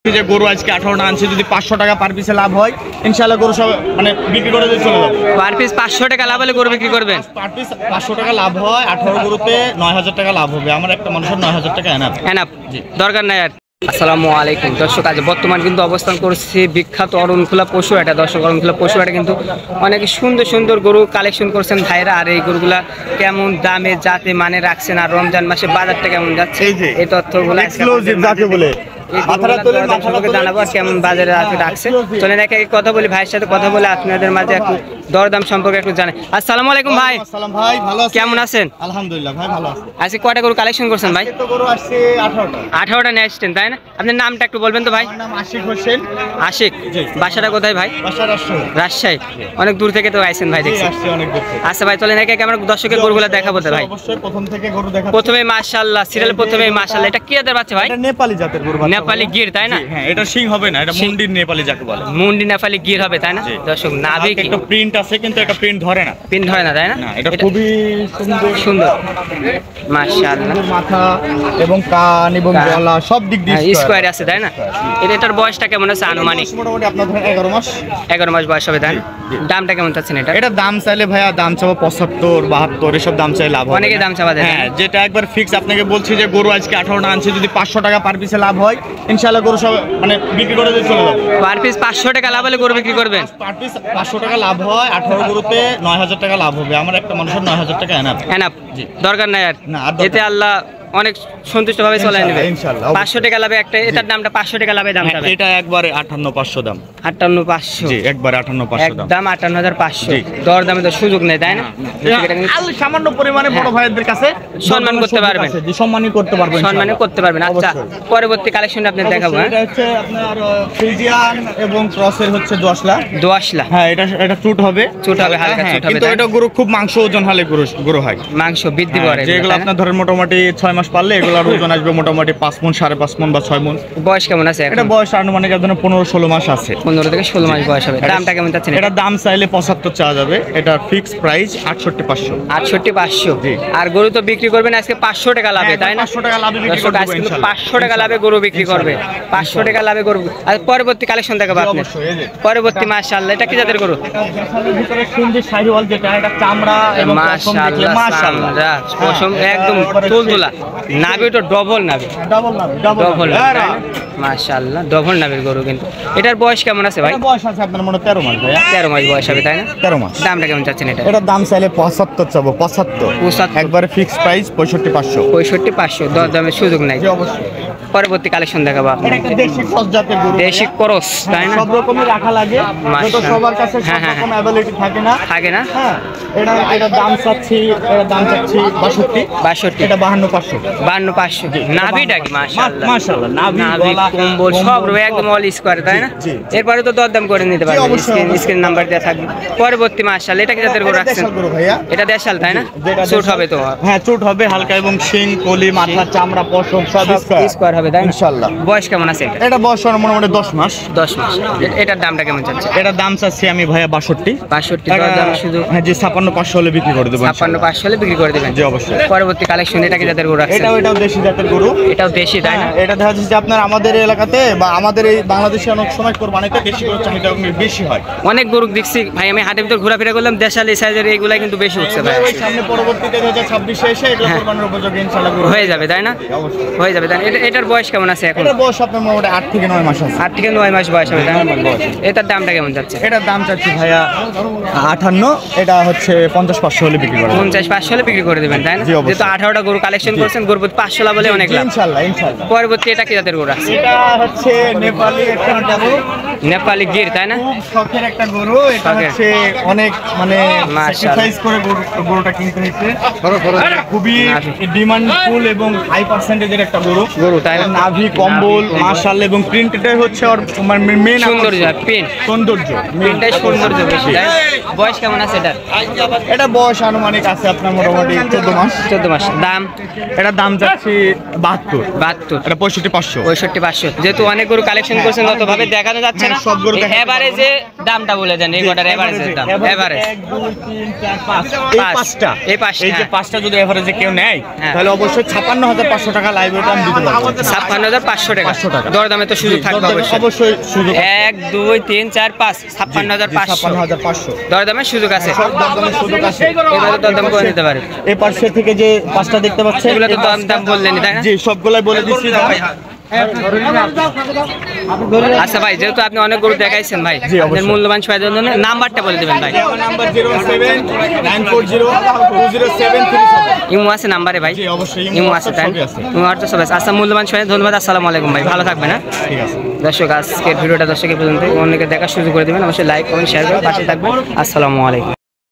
যে গরু আজকে 18টা আনছি, যদি 500 টাকা পার পিসে লাভ হয় ইনশাআল্লাহ গরু সব মানে বিক্রি করে দিয়ে চলে যাবে। পার পিস 500 টাকা লাভ হলে গরু বিক্রি করবেন? পার পিস 500 টাকা লাভ হয়, 18 গরুতে 9000 টাকা লাভ হবে। আমার একটা মানুষের 9000 টাকা এনাফ দরকার নাই আর। আসসালামু আলাইকুম দর্শক, আজ বর্তমান কিন্তু অবস্থান করছি বিখ্যাত অরুণখোলা পশু হাটে। দর্শক, অরুণখোলা পশু হাটে কিন্তু অনেক সুন্দর সুন্দর গরু কালেকশন করছেন ভাইরা। আর এই গরুগুলা কেমন দামে জাতে মানে রাখছেন, আর রমজান মাসে বাজারটা কেমন যাচ্ছে এই তথ্যগুলো জানাবো কেমন বাজারে রাখছে। চলেন একে কথা বলি, ভাইয়ের সাথে কথা বলে আপনাদের মাঝে একটু দরদাম সম্পর্কে একটু জানাই। আসসালামু আলাইকুম ভাই। আসসালাম ভাই, ভালো আছেন? কেমন আছেন? আলহামদুলিল্লাহ ভাই, ভালো আছি। আজকে কয়টা গরু কালেকশন করছেন ভাই? তো গরু আসছে 18টা। 18টা নিয়ে আসছেন তাই না? আপনার নামটা একটু বলবেন তো ভাই? আমার নাম আশিক হোসেন। আশিক, বাসাটা কোথায় ভাই? বাসা রাজশাহী। রাজশাহী, অনেক দূর থেকে তো আইছেন ভাই দেখছি। আসছে অনেক দূর থেকে। আচ্ছা ভাই, চলেন একে আমরা দর্শকের গরুগুলো দেখাবো তো ভাই। অবশ্যই প্রথম থেকে গরু দেখাবো। প্রথমে মাশাআল্লাহ, সিরিয়াল প্রথমে মাশাআল্লাহ। এটা কি জাতের বাচ্চা ভাই? এটা নেপালি জাতের গরু। নেপালি গির তাই না? হ্যাঁ, এটা সিং হবে না, এটা মুন্ডির নেপালি যাকে বলে। মুন্ডি নেপালি গির হবে তাই না? দর্শক, নাভি একটা প্রিন্ট আছে কিন্তু এটা প্রিন্ট ধরে না। পিন ধরে না তাই না? না, এটা খুবই সুন্দর সুন্দর মাশাআল্লাহ। মাথা এবং কান এবং গলা সব দিক দিয়ে স্কয়ার আছে তাই না? এটার বয়সটা কেমন আছে আনুমানিক? মোটামুটি আপনার ধরেন 11 মাস। 11 মাস বয়স হবে তাই না? দামটা কেমন চাচ্ছেন এটা? এটা দাম চাইলে ভাইয়া দাম চাবো 75 72 এসব দাম চাই লাভ হবে। অনেকে দাম চাওয়া দেয়। হ্যাঁ, যেটা একবার ফিক্স আপনাকে বলছি যে গরু আজকে 18টা আনছি, যদি 500 টাকা পার পিসে লাভ হয় ইনশাআল্লাহ গরু সব মানে বিক্রি করে দিয়ে চলে যাবে। পার পিস 500 টাকা লাভ হলে গরু বিক্রি করবেন? পার পিস 500 টাকা লাভ হয়, 18 গরুতে 9000 টাকা লাভ হবে। আমার একটা মানুষের 9000 টাকা এনাফ। দরকার নাই আর। না, এতে আল্লাহ অনেক সন্তুষ্টভাবে চলাই নেবে। ইনশাআল্লাহ 500 টাকা লাভে একটা, এটার দামটা 500 টাকা লাভে দাম চাবে। এটা একবারে 58500 দাম। 58500? জি, একবারে 58500 দাম। একদম 58500। দর দামে তো সুযোগ নেই তাই না? সামান্য পরিমাণে বড় ভাইদের কাছে সম্মান করতে পারবেন। জি, সম্মানই করতে পারবেন। সম্মানই করতে পারবেন। আচ্ছা, পরবর্তী কালেকশন আপনি দেখাবো। এটা হচ্ছে আপনার ফ্রিজিয়ান এবং ক্রসের হচ্ছে 10 লাখ। 10 লাখ? হ্যাঁ, এটা চুট হবে। চুট হবে, হালকা চুট হবে। কিন্তু এটা গরু খুব মাংস ওজন হলে গরু হয়। মাংস বৃদ্ধি করে। যেগুলো আপনার ধরেন মোটামুটি 6 মাস পারলে এগুলোর ওজন আসবে মোটামুটি 5 মণ, 5.5 মণ বা 6 মণ। বয়স কেমন আছে এখন? এটা বয়স আনুমানিক আপনার 15-16 মাস আছে। 15 থেকে 16 মাস বয়স হবে। দামটা কেমন চাচ্ছেন? এটা দাম চাইলে 75 চাওয়া যাবে। এটা ফিক্সড প্রাইস 68500। 68500? জি। আর গরু তো বিক্রি করবেন আজকে 500 টাকা লাভে তাই না? 500 টাকা লাভে বিক্রি করব ইনশাআল্লাহ। 500 টাকা লাভে গরু বিক্রি করবে। 500 টাকা লাভে গরু। আর পরবর্তী কালেকশন দেখাবো আপনি। পরবর্তী মাশাআল্লাহ, এটা কি জাতের গরু? এর ভিতরে সুন্দর শাহিওয়াল, যেটা এটা চামড়া এবং পশম দেখলে মাশাআল্লাহ পশম একদম তুলতুলা, নাভি তো ডবল নাভি। ডবল মাশাআল্লাহ, ডবল নাভির গরু। কিন্তু এটার বয়স কেমন আছে ভাই? বয়স আছে আপনার মনে 13 মাস ভাইয়া। 13 মাস বয়স হবে তাই না? 13 মাস। দামটা কেমন চাচ্ছেন এটা? এটার দাম চাইলে 75 চাবো। 75 একবারে ফিক্সড প্রাইস 65500। 65500 দর দামের সুযোগ নাই। জি, অবশ্যই। পরবর্তী কালেকশন দেখাবো আপনি। এটা একটা দেশি ক্রস জাতের গরু। দেশি ক্রস তাই না? সব রকমই রাখা লাগে, তো সবার কাছে সব রকম অ্যাবিলিটি থাকে না। থাকে না? হ্যাঁ, এটা দাম চাচ্ছি 62। এটা 52500। 52500? নাভিটা কি মাশাআল্লাহ? মাশাআল্লাহ, নাভি কম্বল সব একদম অল স্কয়ার তাই না? এরপরে তো দরদাম করে নিতে পারবেন, স্ক্রিন নাম্বার দেওয়া থাকবে। পরবর্তী মাশাআল্লাহ, এটা কি জাতের গরু রাখছেন? এটা দেশাল তাই না? চুট হবে তো? হ্যাঁ, চুট হবে হালকা, এবং শিং, কলি, মাথা, চামড়া, পশম সব স্কয়ার হবে তাই না? ইনশাআল্লাহ। বয়স কেমন আছে এটা? এটা বয়স মোটামুটি 10 মাস। 10 মাস। এটার দামটা কেমন চাচ্ছে? এটার দাম চাচ্ছি আমি ভাইয়া 62। 62 দরদাম শুধু? হ্যাঁ জি, 55500 হলে বিক্রি করে দেব। 55500 হলে বিক্রি করে দিবেন? জি, অবশ্যই। পরবর্তী কালেকশন, এটা কি জাতের গরু রাখছেন? এটাও দেশি জাতের গরু। এটাও দেশি তাই না? এটা দেখা যাচ্ছে যে আপনার আমাদের এলাকাতে বা আমাদের এই বাংলাদেশে অনেক সময় কোরবানিতে দেশি গরুর চাহিদা বেশি হয়। অনেক গরু দেখছি ভাই, আমি হাটের ভিতর ঘোরাফেরা করলাম, দেশালি সাইজের এইগুলাই কিন্তু বেশি হচ্ছে ভাই। সামনে পরবর্তীতে 2026 এসে এটা কোরবানির উপযোগী ইনশাআল্লাহ হয়ে যাবে তাই না? হয়ে যাবে তাই না? এটার বয়স কেমন আছে এখন? এটার বয়স আপনার মোটামুটি 8 থেকে 9 মাস আছে। 8 থেকে 9 মাস বয়স হবে তাই না? এটার দামটা কেমন যাচ্ছে? এটার দাম চাচ্ছি ভাইয়া 58। এটা হচ্ছে 50500 হলে বিক্রি করে 50500 হলে বিক্রি করে দিবেন তাই না? যেহেতু 18টা গরু কালেকশন করছেন, গরু 500 লাভ বলে অনেক লাভ ইনশাআল্লাহ। পরবর্তী এটা কি জাতের গরু আছে? এটা হচ্ছে নেপালি একটা গরু। নেপালি গির তাই না? খুব শখের একটা গরু। এটা হচ্ছে অনেক মানে স্যাক্রিফাইস করে গরুটা কিনতে হয়েছে। খুবই ডিমান্ডফুল এবং হাই পার্সেন্টেজের একটা গরু তাই না? নাভি, কম্বল মাশাআল্লাহ, এবং প্রিন্টটাই হচ্ছে ওর মেইন সৌন্দর্য। প্রিন্টটাই সৌন্দর্য বেশি তাই? বয়স কেমন আছে এটা? এটা বয়স আনুমানিক আছে আপনার মোটামুটি 14 মাস। 14 মাস। দাম? এটা দাম যাচ্ছে 72। 72? এটা 65500। 65500। যেহেতু অনেক গরু কালেকশন করছেন, অতভাবে দেখানো যাচ্ছে এখানে সব গরু দেখাতে পারবো না। এভারেজে দামটা বলে দেন এই কটার এভারেজের দাম। এভারেজ 1 2 3 4 5 এই পাঁচটা এই পাঁচটা, এই যে হ্যাঁ। পাঁচটা যদি এভারেজে কেউ নেয় হ্যাঁ। তাহলে অবশ্যই 56500 টাকা লাইভ ওটা আমি দিতে পারবো। 56500 টাকা। 500 টাকা। দরদামে তো সুযোগ থাকবে দরদামে অবশ্যই। অবশ্যই সুযোগ আছে। 1 2 3 4 5 56500 56500 দরদামে সুযোগ আছে। সব দরদামে সুযোগ আছে। এবারে দরদাম করে নিতে পারে। এই পাশে থেকে যে পাঁচটা দেখতে পাচ্ছেন এগুলো তো এই পাঁচটা- দাম বললেনই, তাই না? জি সবগুলাই বলে দিচ্ছি দাম। আচ্ছা ভাই, যেহেতু আপনি অনেক গরু দেখাইছেন ভাই, জি, অবশ্যই। আপনার মূল্যবান সময়ের জন্য নাম্বারটা বলে দিবেন ভাই। আমার নাম্বার 07940207337। ইমো আছে নাম্বারে ভাই? জি, অবশ্যই। ইমো আছে, তাই সবই আছে। ইমো আর তো সব আছে। আচ্ছা, মূল্যবান সময় ধন্যবাদ। আসসালামু আলাইকুম ভাই, ভালো থাকবেন। হ্যাঁ ঠিক আছে। দর্শক, আজকের ভিডিওটা দর্শকের পর্যন্ত অন্যকে দেখার সুযোগ করে দিবেন। অবশ্যই লাইক কমেন্ট শেয়ার করে পাশে থাকবেন। আসসালামু আলাইকুম।